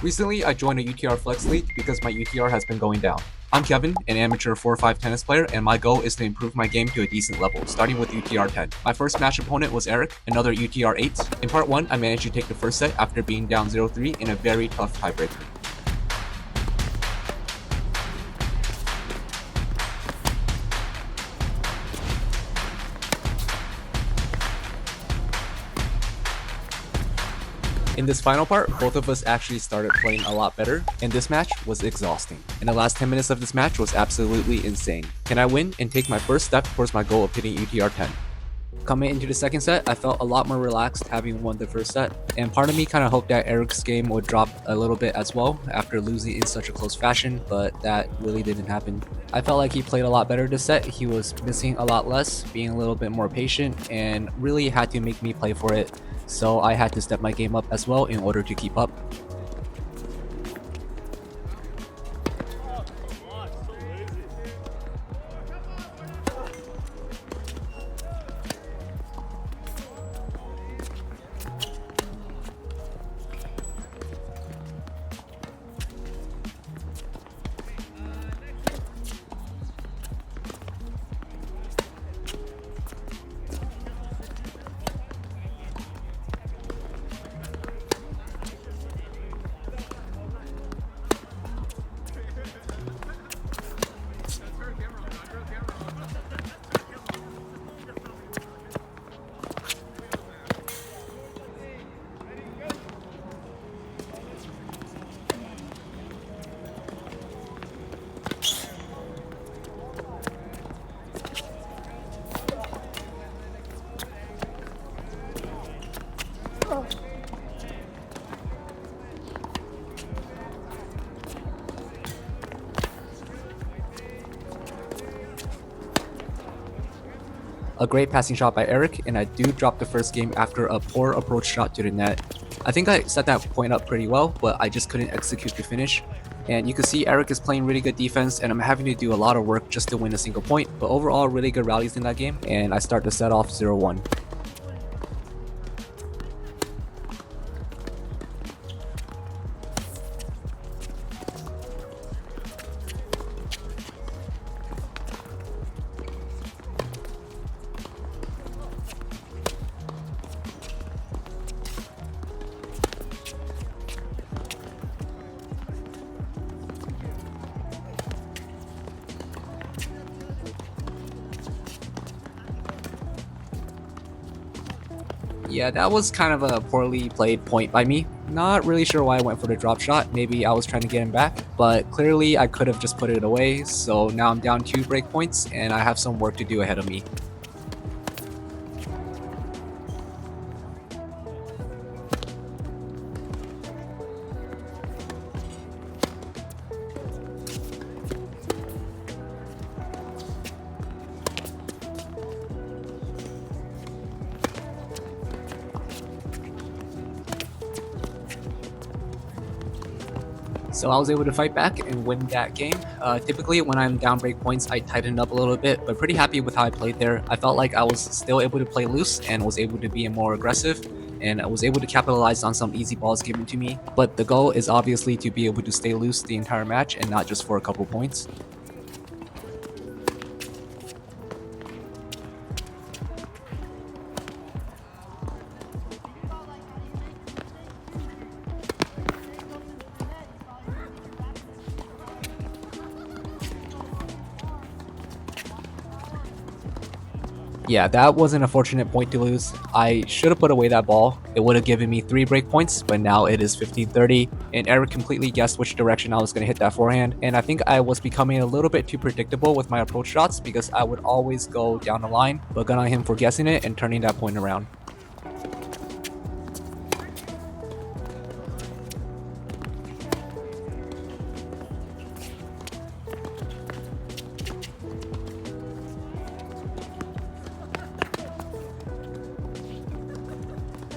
Recently, I joined a UTR Flex League because my UTR has been going down. I'm Kevin, an amateur 4.5 tennis player, and my goal is to improve my game to a decent level, starting with UTR 10. My first match opponent was Eric, another UTR 8. In part 1, I managed to take the first set after being down 0-3 in a very tough tiebreaker. In this final part, both of us actually started playing a lot better, and this match was exhausting. And the last 10 minutes of this match was absolutely insane. Can I win and take my first step towards my goal of hitting UTR 10? Coming into the second set, I felt a lot more relaxed having won the first set, and part of me kind of hoped that Eric's game would drop a little bit as well after losing in such a close fashion, but that really didn't happen. I felt like he played a lot better this set. He was missing a lot less, being a little bit more patient, and really had to make me play for it. So I had to step my game up as well in order to keep up. A great passing shot by Eric, and I do drop the first game after a poor approach shot to the net. I think I set that point up pretty well, but I just couldn't execute the finish. And you can see Eric is playing really good defense, and I'm having to do a lot of work just to win a single point. But overall, really good rallies in that game, and I start the set off 0-1. Yeah, that was kind of a poorly played point by me. Not really sure why I went for the drop shot. Maybe I was trying to get him back, but clearly I could have just put it away. So now I'm down 2 break points and I have some work to do ahead of me. So I was able to fight back and win that game. Typically when I'm down break points, I tighten up a little bit, but pretty happy with how I played there. I felt like I was still able to play loose and was able to be more aggressive, and I was able to capitalize on some easy balls given to me. But the goal is obviously to be able to stay loose the entire match and not just for a couple points. Yeah, that was an unfortunate point to lose. I should have put away that ball. It would have given me 3 break points, but now it is 15-30, and Eric completely guessed which direction I was going to hit that forehand, and I think I was becoming a little bit too predictable with my approach shots because I would always go down the line, but good on him for guessing it and turning that point around.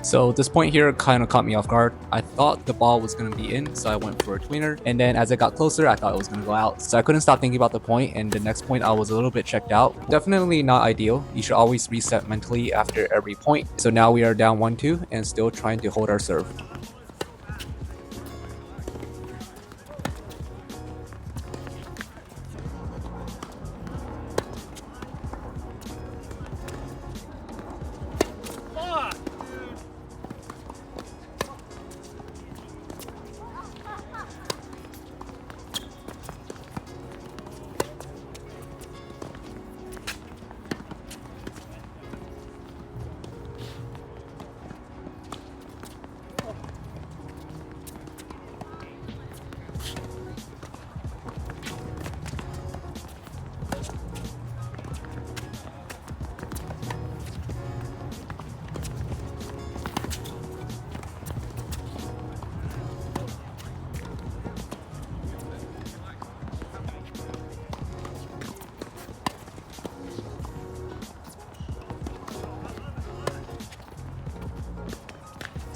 So this point here kind of caught me off guard. I thought the ball was going to be in, so I went for a tweener. And then as it got closer, I thought it was going to go out. So I couldn't stop thinking about the point, and the next point I was a little bit checked out. Definitely not ideal. You should always reset mentally after every point. So now we are down 1-2 and still trying to hold our serve.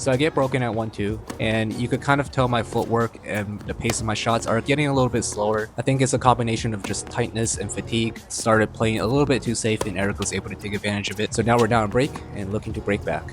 So I get broken at 1-2, and you could kind of tell my footwork and the pace of my shots are getting a little bit slower. I think it's a combination of just tightness and fatigue. Started playing a little bit too safe, and Eric was able to take advantage of it. So now we're down a break and looking to break back.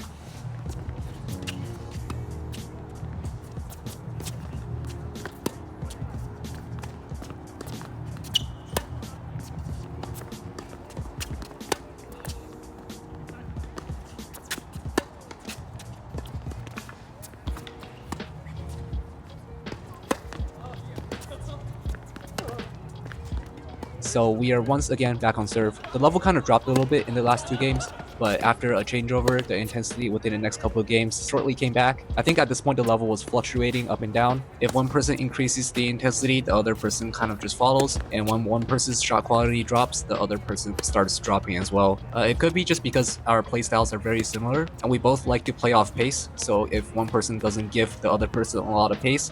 So we are once again back on serve. The level kind of dropped a little bit in the last 2 games, but after a changeover, the intensity within the next couple of games shortly came back. I think at this point the level was fluctuating up and down. If one person increases the intensity, the other person kind of just follows, and when one person's shot quality drops, the other person starts dropping as well. It could be just because our playstyles are very similar, and we both like to play off pace, so if one person doesn't give the other person a lot of pace,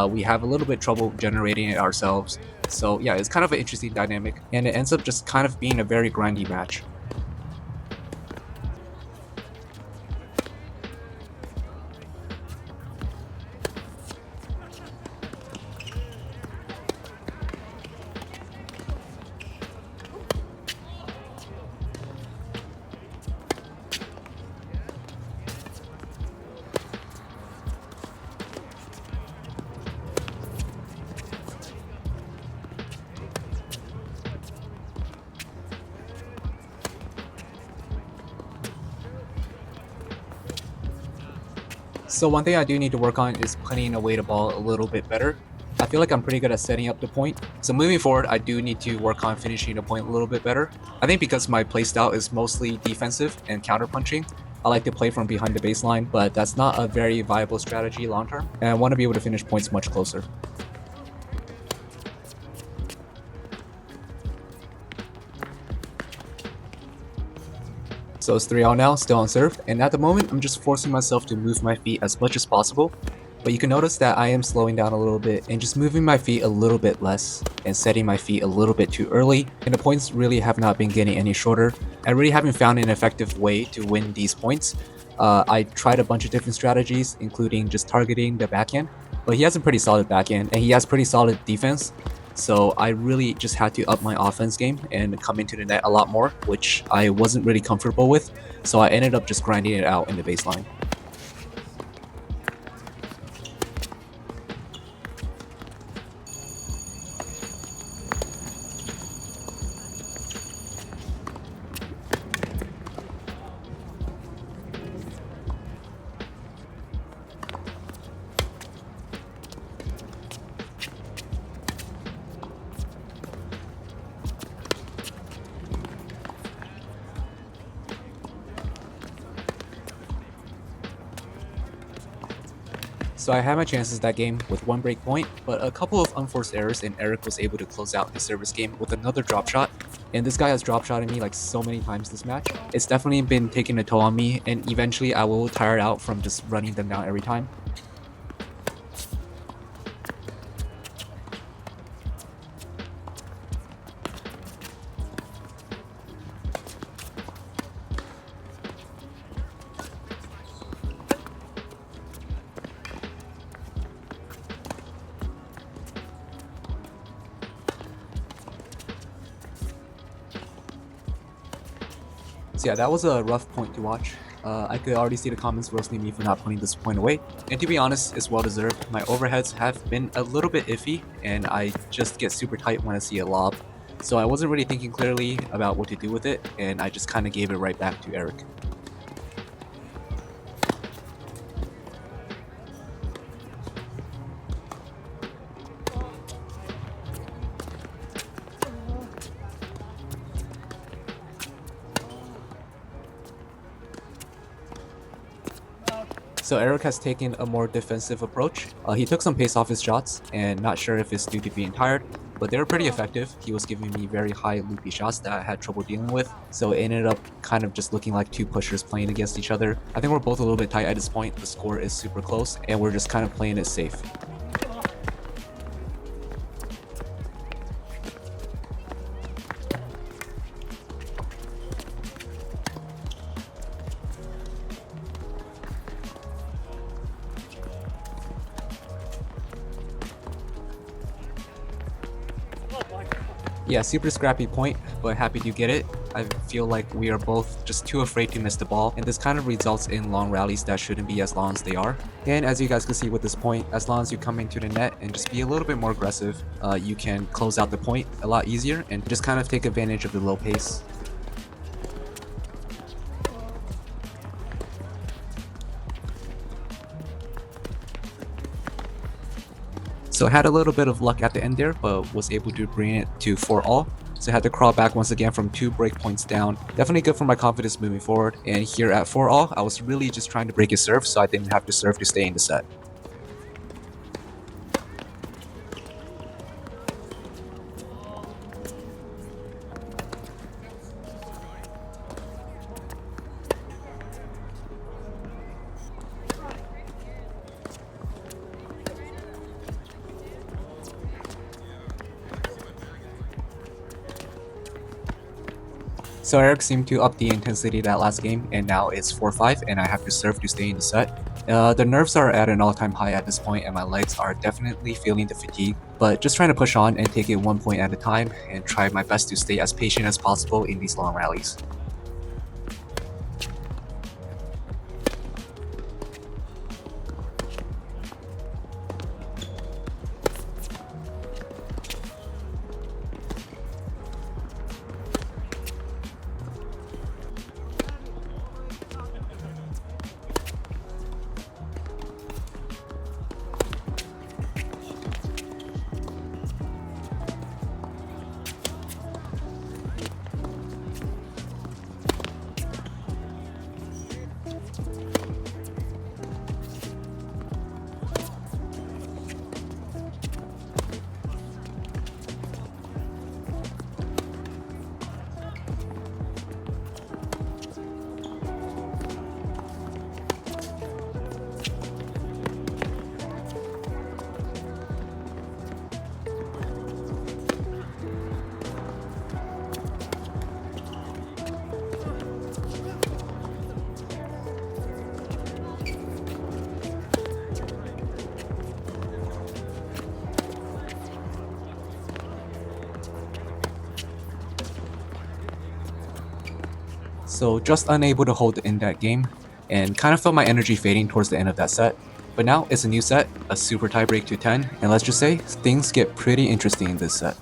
we have a little bit trouble generating it ourselves. So yeah, it's kind of an interesting dynamic, and it ends up just kind of being a very grindy match. So one thing I do need to work on is putting away the ball a little bit better. I feel like I'm pretty good at setting up the point. So moving forward, I do need to work on finishing the point a little bit better. I think because my playstyle is mostly defensive and counter-punching, I like to play from behind the baseline, but that's not a very viable strategy long term, and I want to be able to finish points much closer. So it's 3-all now, still on serve, and at the moment I'm just forcing myself to move my feet as much as possible. But you can notice that I am slowing down a little bit and just moving my feet a little bit less and setting my feet a little bit too early, and the points really have not been getting any shorter. I really haven't found an effective way to win these points. I tried a bunch of different strategies, including just targeting the backhand, but he has a pretty solid backhand and he has pretty solid defense. So I really just had to up my offense game and come into the net a lot more, which I wasn't really comfortable with. So I ended up just grinding it out in the baseline. So I had my chances that game with 1 break point, but a couple of unforced errors and Eric was able to close out his service game with another drop shot. And this guy has drop shotted me like so many times this match. It's definitely been taking a toll on me, and eventually I will tire out from just running them down every time. So yeah, that was a rough point to watch. I could already see the comments roasting me for not putting this point away. And to be honest, it's well deserved. My overheads have been a little bit iffy, and I just get super tight when I see a lob. So I wasn't really thinking clearly about what to do with it, and I just kind of gave it right back to Eric. So Eric has taken a more defensive approach. He took some pace off his shots, and not sure if it's due to being tired, but they were pretty effective. He was giving me very high loopy shots that I had trouble dealing with, so it ended up kind of just looking like 2 pushers playing against each other. I think we're both a little bit tight at this point. The score is super close, and we're just kind of playing it safe. Yeah, super scrappy point, but happy to get it. I feel like we are both just too afraid to miss the ball, and this kind of results in long rallies that shouldn't be as long as they are. And as you guys can see with this point, as long as you come into the net and just be a little bit more aggressive, you can close out the point a lot easier and just kind of take advantage of the low pace. So I had a little bit of luck at the end there, but was able to bring it to 4-all. So I had to crawl back once again from 2 break points down. Definitely good for my confidence moving forward. And here at 4-all, I was really just trying to break his serve so I didn't have to serve to stay in the set. So Eric seemed to up the intensity that last game, and now it's 4-5 and I have to serve to stay in the set. The nerves are at an all-time high at this point and my legs are definitely feeling the fatigue, but just trying to push on and take it 1 point at a time and try my best to stay as patient as possible in these long rallies. So just unable to hold in that game, and kind of felt my energy fading towards the end of that set. But now it's a new set, a super tiebreak to 10, and let's just say things get pretty interesting in this set.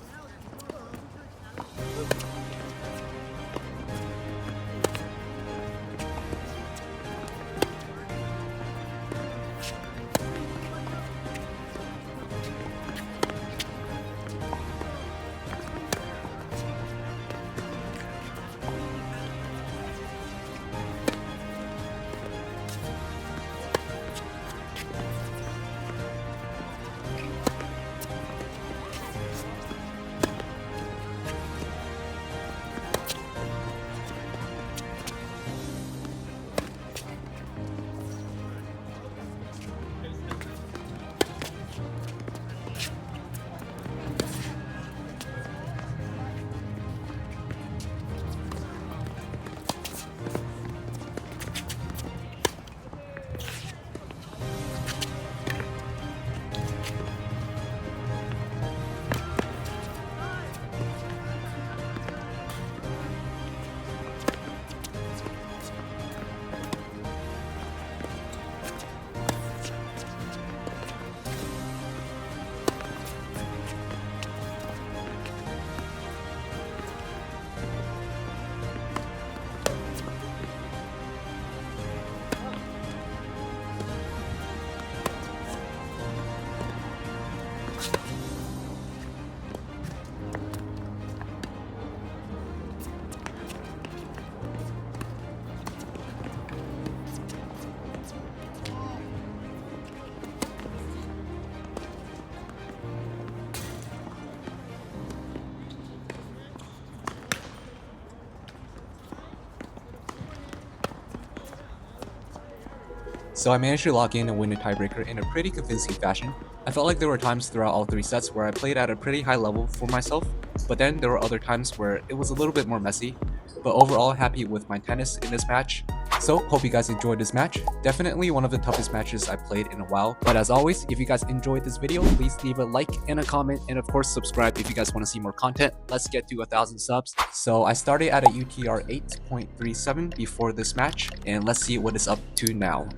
So I managed to lock in and win the tiebreaker in a pretty convincing fashion. I felt like there were times throughout all 3 sets where I played at a pretty high level for myself, but then there were other times where it was a little bit more messy. but overall happy with my tennis in this match. So hope you guys enjoyed this match. Definitely one of the toughest matches I played in a while. But as always, if you guys enjoyed this video, please leave a like and a comment, and of course subscribe if you guys want to see more content. Let's get to 1,000 subs. So I started at a UTR 8.37 before this match, and let's see what it's up to now.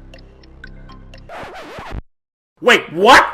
Wait, what?